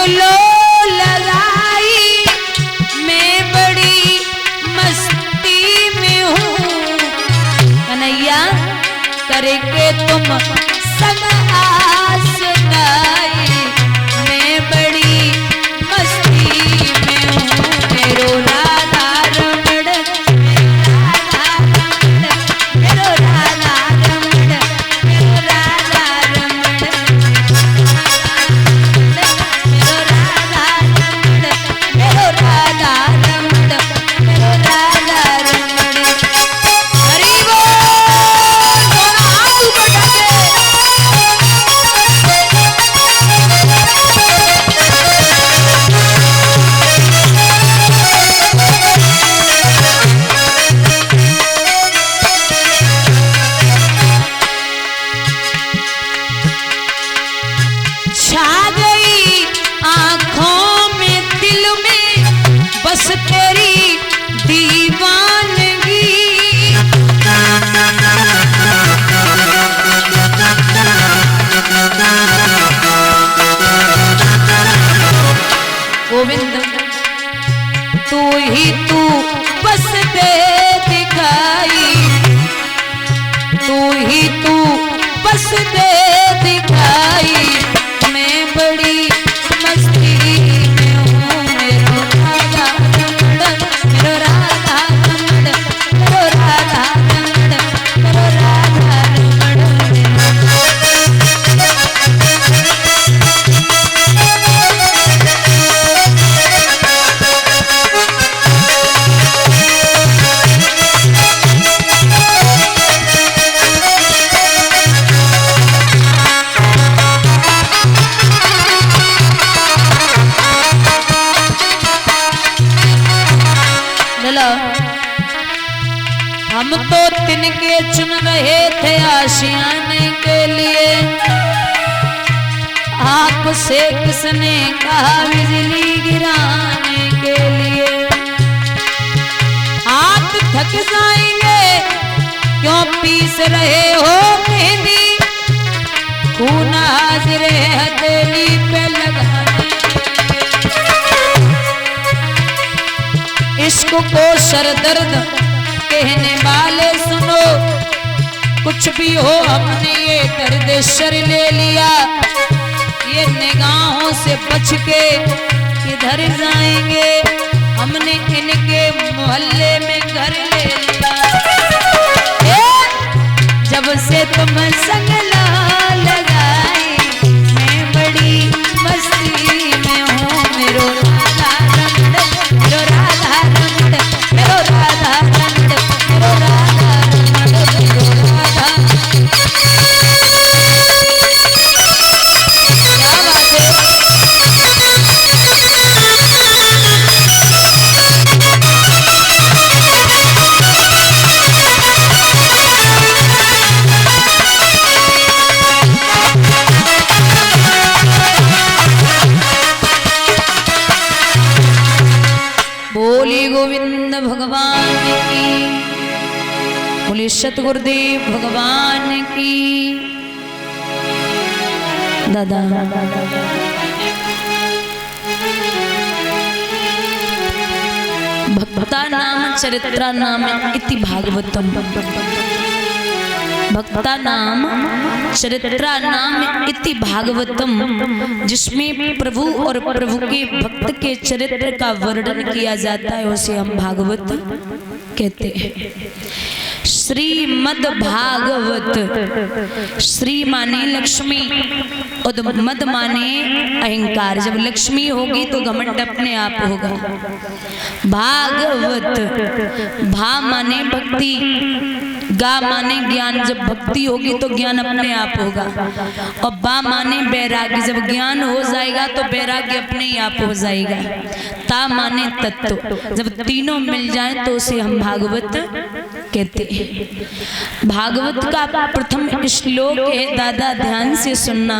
लो लगाई मैं बड़ी मस्ती में हूँ कन्हैया करके तुम संग आस गाई मैं बड़ी मस्ती में हूँ मेरो राधा रमण मेरो राधा रमण मेरो राधा रमण मेरो राधा रमण मेरो राधा रमण मेरो राधा रमण हरि बोल दोनों हाथ ऊपर करके छा गई आंखों में दिल में बस तेरी दीवानगी गोविंद तू ही तू बस दे दिखाई तू ही तू बस दे दिखाई मैं बड़ी मस्ती में हूँ मेरो राधा रमण मेरो राधा रमण मेरो राधा रमण मेरो राधा रमण हम तो तिनके चुन रहे थे आशियाने के लिए आपसे किसने कहा बिजली गिराने के लिए हाथ थक जाएंगे क्यों पीस रहे हो मेहंदी खून हाजिर है हथेली पे लगाने इश्क को सरदर्द कहने वाले सुनो कुछ भी हो हमने ये दर्द सर ले लिया ये निगाहों से बच के किधर जाएंगे हमने इनके मोहल्ले में घर ले लिया जब से तुम संग लगाई मैं बड़ी मस्ती में हूँ मेरो राधा रमण मेरो राधा रमण मेरो राधा रमण मेरो राधा रमण मेरो राधा क्या बात है बोली गोविंद भगवान की बोली सतगुरुदेव भगवान की दादा भक्ता नाम चरित्रा नाम इति भागवतम भक्ता नाम चरित्रा नाम इति भागवतम जिसमें प्रभु और प्रभु के भक्त के चरित्र का वर्णन किया जाता है उसे हम भागवत कहते हैं। श्रीमद् भागवत श्री माने लक्ष्मी और मद माने अहंकार जब लक्ष्मी होगी तो घमंड अपने आप होगा। भागवत भा माने भक्ति गा माने ज्ञान जब भक्ति होगी तो ज्ञान अपने आप होगा और बा माने बैराग्य जब ज्ञान हो जाएगा तो बैराग्य अपने ही आप हो जाएगा। ता माने तत्व जब तीनों मिल जाए तो उसे हम भागवत कहते हैं। भागवत का प्रथम श्लोक है दादा ध्यान से सुनना।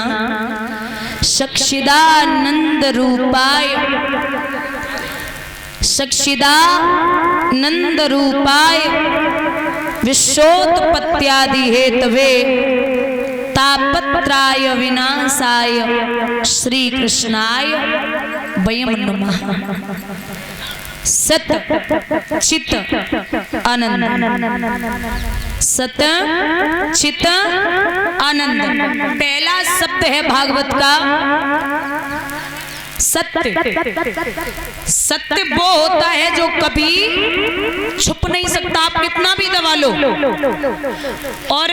सक्षिदानंद रूपाय सक्षिदानंद रूपाय विश्वोत्पत्त्यादि हेतवे ता तापत्राय विनाशाय श्री कृष्णाय वयं नमः। सत चित आनंद, सत चित आनंद। पहला शब्द है भागवत का सत्य। सत्य वो होता है जो कभी छुप नहीं सकता, आप कितना भी दबा लो। और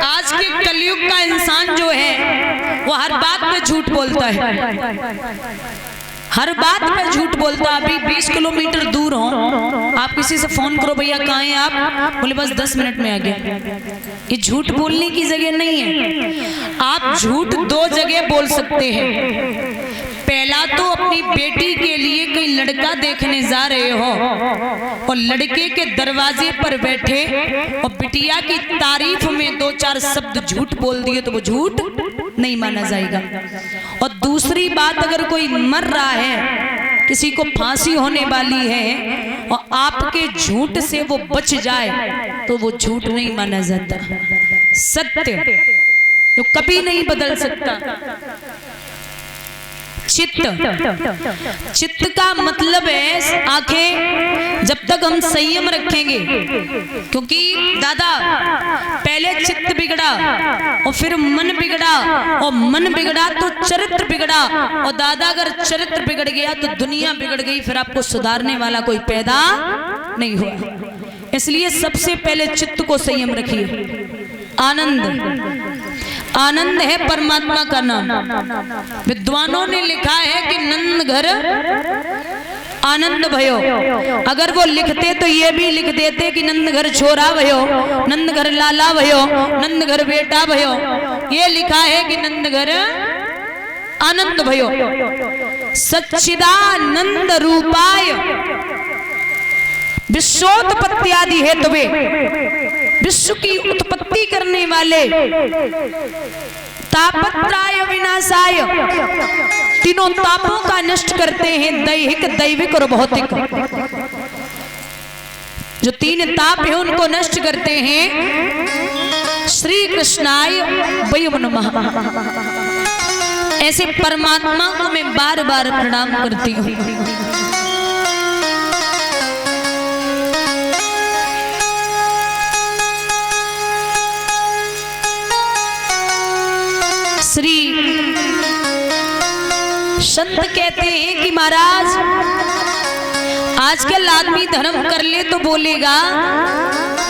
आज के कलयुग का इंसान जो है वो हर बात में झूठ बोलता है, हर बात पे झूठ बोलता। अभी 20 किलोमीटर दूर हो, आप किसी से फोन करो, भैया कहाँ हैं आप, बोले बस 10 मिनट में आ गया। ये झूठ बोलने की जगह नहीं है। आप झूठ दो जगह बोल सकते हैं। पहला तो अपनी बेटी के लिए कहीं लड़का देखने जा रहे हो और लड़के के दरवाजे पर बैठे और बिटिया की तारीफ में 2-4 शब्द झूठ बोल दिए तो वो झूठ नहीं माना जाएगा। और दूसरी बात, अगर कोई मर रहा है, किसी को फांसी होने वाली है और आपके झूठ से वो बच जाए तो वो झूठ नहीं माना जाता। सत्य तो कभी नहीं बदल सकता। चित्त, चित्त का मतलब है आंखें। जब तक हम संयम रखेंगे, क्योंकि दादा पहले चित्त बिगड़ा और फिर मन बिगड़ा और मन बिगड़ा तो चरित्र बिगड़ा, और दादा अगर चरित्र बिगड़ गया तो दुनिया बिगड़ गई, फिर आपको सुधारने वाला कोई पैदा नहीं हुआ। इसलिए सबसे पहले चित्त को संयम रखिए। आनंद, आनंद है परमात्मा का नाम। विद्वानों ने लिखा है कि नंद घर आनंद भयो। अगर वो लिखते तो ये भी लिख देते कि नंद घर छोरा भयो, नंद घर लाला भयो, नंद घर बेटा भयो। ये लिखा है कि नंद घर आनंद भयो। सच्चिदानंद रूपाय विश्वोत्पत्त्यादि हेतुवे, विश्व की उत्पत्ति करने वाले, तापत्राय विनाशाय, तीनों तापों का नष्ट करते हैं, दैहिक दैविक और भौतिक। जो 3 ताप है उनको नष्ट करते हैं। श्री कृष्णाय वयं नमः। ऐसे परमात्मा को मैं बार बार प्रणाम करती हूँ। श्री संत कहते हैं कि महाराज आजकल आदमी धर्म कर ले तो बोलेगा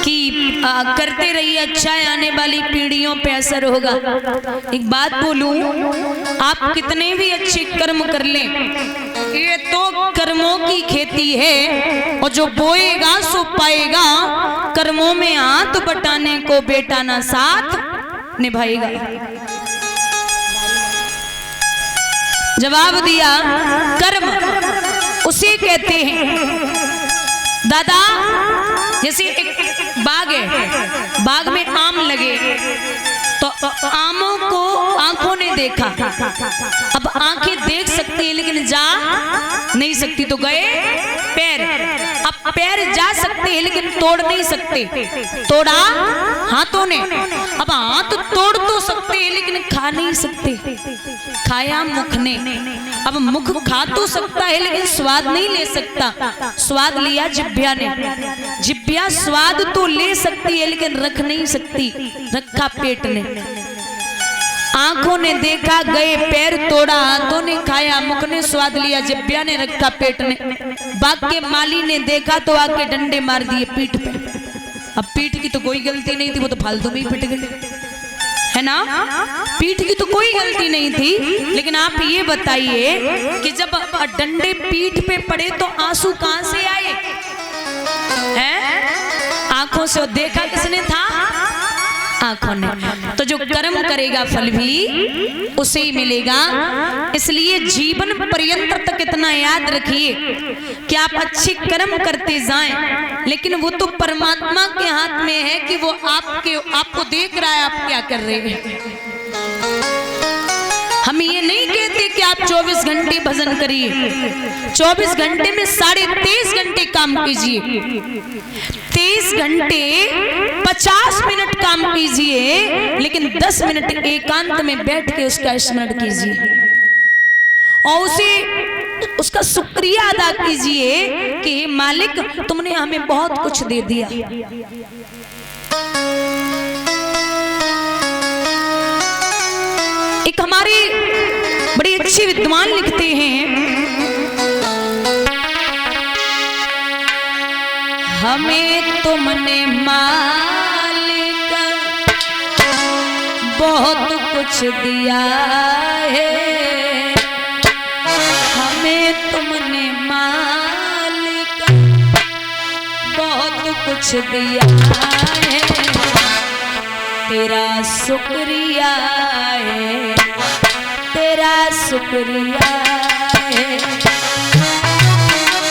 कि करते रहिए, अच्छा है, आने वाली पीढ़ियों पे असर होगा। एक बात बोलूं, आप कितने भी अच्छे कर्म कर लें, ये तो कर्मों की खेती है और जो बोएगा सो पाएगा। कर्मों में हाथ बटाने को बेटा ना साथ निभाएगा। जवाब दिया, कर्म उसे कहते हैं। दादा जैसे एक बाग है, बाग में आम लगे तो आमों को आंखों ने देखा। अब आंखें देख सकती है लेकिन जा नहीं सकती, तो गए पैर। अब पैर जा सकते हैं लेकिन तोड़ नहीं सकते, तोड़ा हाथों ने। अब हाथ तोड़ तो सकते हैं लेकिन खा नहीं सकते, खाया मुख ने। अब मुख खा तो सकता है लेकिन स्वाद नहीं ले सकता, स्वाद लिया जिह्वा ने। जिह्वा स्वाद तो ले सकती है लेकिन रख नहीं सकती, रखा पेट ने। आंखों ने देखा, गए पैर, तोड़ा हाथों ने, खाया मुख ने, स्वाद लिया जिह्वा ने, रखा पेट ने। बाग के माली ने देखा तो आके डंडे मार दिए पीठ पे। अब पीठ की तो कोई गलती नहीं थी, वो तो फालतू में ही पिट गए, है ना। पीठ की तो कोई गलती नहीं थी। लेकिन आप ये बताइए कि जब डंडे पीठ पे पड़े तो आंसू कहां से आए? हैं? आंखों से देखा किसने था? आंखों ने। तो जो कर्म करेगा फल भी उसे ही मिलेगा। इसलिए जीवन पर्यंत तक इतना याद रखिए कि आप अच्छे कर्म करते जाएं, लेकिन वो तो परमात्मा के हाथ में है कि वो आपको देख रहा है आप क्या कर रहे हैं। हम ये नहीं ये थी कि आप 24 घंटे भजन करिए, 24 घंटे में 23.5 घंटे काम कीजिए, 23 घंटे 50 मिनट काम कीजिए, लेकिन 10 मिनट एकांत में बैठ के उसका स्मरण कीजिए और उसका शुक्रिया अदा कीजिए कि मालिक तुमने हमें बहुत कुछ दे दिया। एक हमारी बड़ी अच्छी विद्वान लिखते हैं, हमें तुमने मालिक बहुत कुछ दिया है, हमें तुमने मालिक बहुत कुछ दिया है, तेरा शुक्रिया है, तेरा शुक्रिया है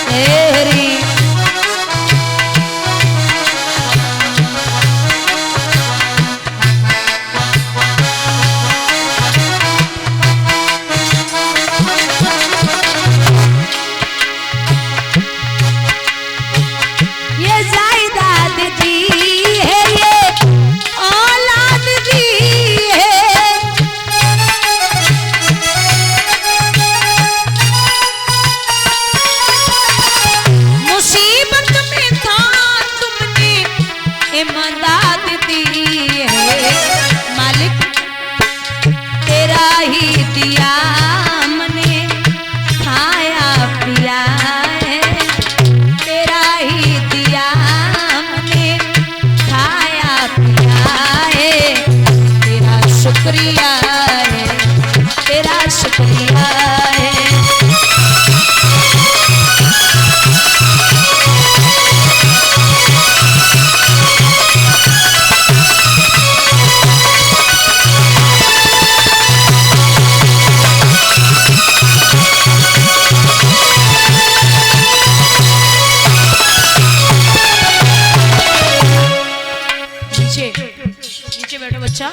तेरी। ये जायदाद दी है, ये औलाद दी है, मुसीबत में था तुमने इमदाद दी है, मालिक तेरा ही दिया हमने खाया पिया है, तेरा ही दिया हमने खाया पिया है, तेरा शुक्रिया है, तेरा शुक्रिया है। नीचे बैठो बच्चा।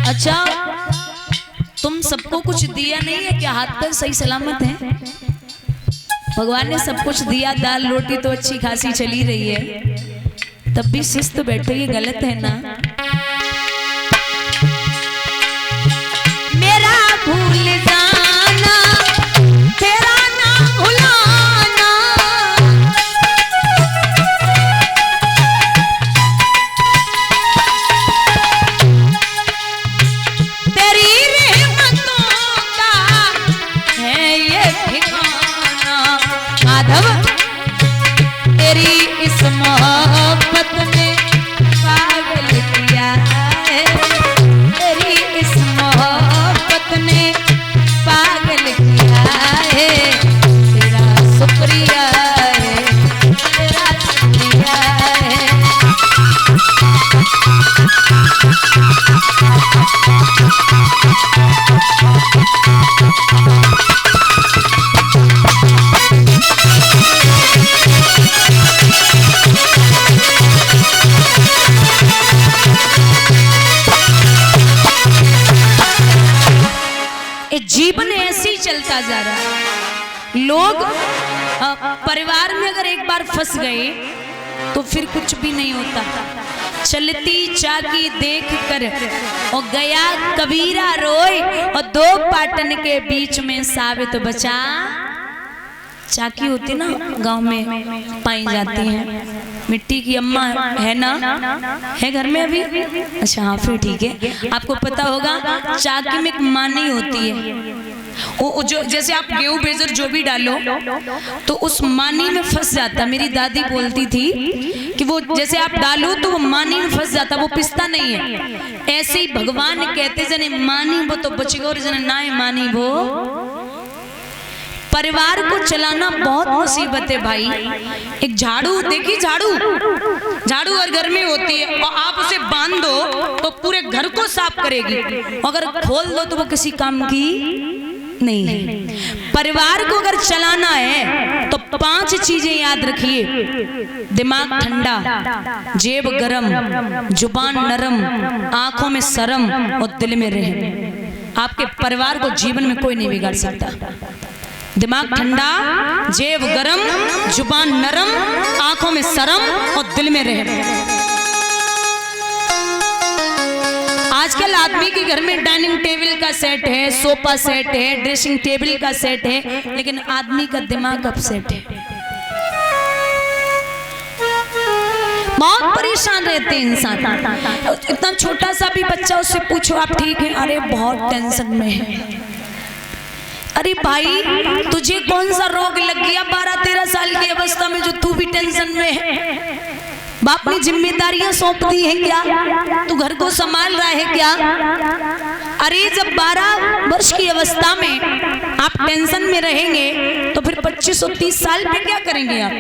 अच्छा, तुम सबको कुछ दिया नहीं है क्या? हाथ पर सही सलामत है? भगवान ने सब कुछ दिया, दाल रोटी तो अच्छी खासी चली रही है, तब भी सुस्त बैठो, ये गलत है ना? मेरा भूल जाना तेरा ना भुलाना, तेरी रहमतों का है ये ठिकाना, माधव तेरी इस मोहब्बत ने पागल किया है, तेरी इस मोहब्बत ने पागल किया है, तेरा शुक्रिया है, तेरा शुक्रिया है। जीवन ऐसे ही चलता जा रहा है। लोग परिवार में अगर एक बार फंस गए तो फिर कुछ भी नहीं होता। चलती चाकी देख कर और गया कबीरा रोए, और दो पाटन के बीच में साबित बचा। चाकी होती ना गांव में पाई जाती है, मिट्टी की अम्मा है ना, है घर में अभी? अच्छा हाँ, फिर ठीक है। आपको पता होगा चाकी में एक मानी होती है, वो जो जैसे आप गेहूं बेजर जो भी डालो तो उस मानी में फंस जाता। मेरी दादी बोलती थी कि वो जैसे आप डालो तो वो मानी में फंस जाता, वो पिसता नहीं है। ऐसे ही भगवान कहते जने मानी वो तो बचेगा और जने ना मानी वो। परिवार को चलाना बहुत मुसीबत है भाई। एक झाड़ू देखिए, झाड़ू हर घर में होती है और आप उसे बांध दो तो पूरे घर को साफ करेगी, अगर खोल दो तो वो किसी काम की नहीं। परिवार को अगर चलाना है तो 5 चीजें याद रखिए। दिमाग ठंडा, जेब गरम, जुबान नरम, आंखों में शर्म और दिल में रहम। आपके परिवार को जीवन में कोई नहीं बिगाड़ सकता। दिमाग ठंडा, जेब गरम, जुबान नरम, आंखों में शर्म और दिल में रहम। आजकल आदमी के घर में डाइनिंग टेबल का सेट है, सोफा सेट है, ड्रेसिंग टेबल का सेट है, लेकिन आदमी का दिमाग अपसेट है। बहुत परेशान रहते हैं इंसान। इतना छोटा सा भी बच्चा, उससे पूछो आप ठीक है, अरे बहुत टेंशन में है। अरे भाई तुझे कौन सा रोग लग गया 12-13 साल की अवस्था में जो तू भी टेंशन में है? बाप ने जिम्मेदारियां सौंप दी हैं क्या? तू घर को संभाल रहा है क्या? अरे जब 12 वर्ष की अवस्था में आप टेंशन में रहेंगे तो फिर 25 और 30 साल पे क्या करेंगे आप?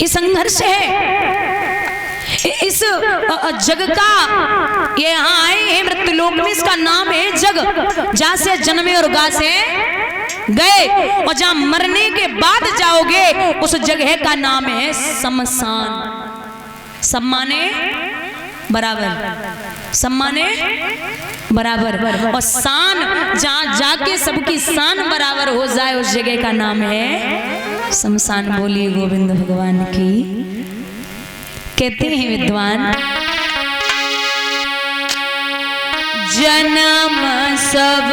ये संघर्ष है। इस जग का, ये यहाँ आए हैं मृत्युलोक में, इसका नाम है जग। जहाँ से जन्मे और गा से गए और जहाँ मरने के बाद जाओगे उस जगह का नाम है शमशान। सम्माने बराबर, सम्माने बराबर, और शान जहाँ जाके सबकी शान बराबर हो जाए उस जगह का नाम है शमशान। बोलिए गोविंद भगवान की। कहते हैं विद्वान, जन्म सब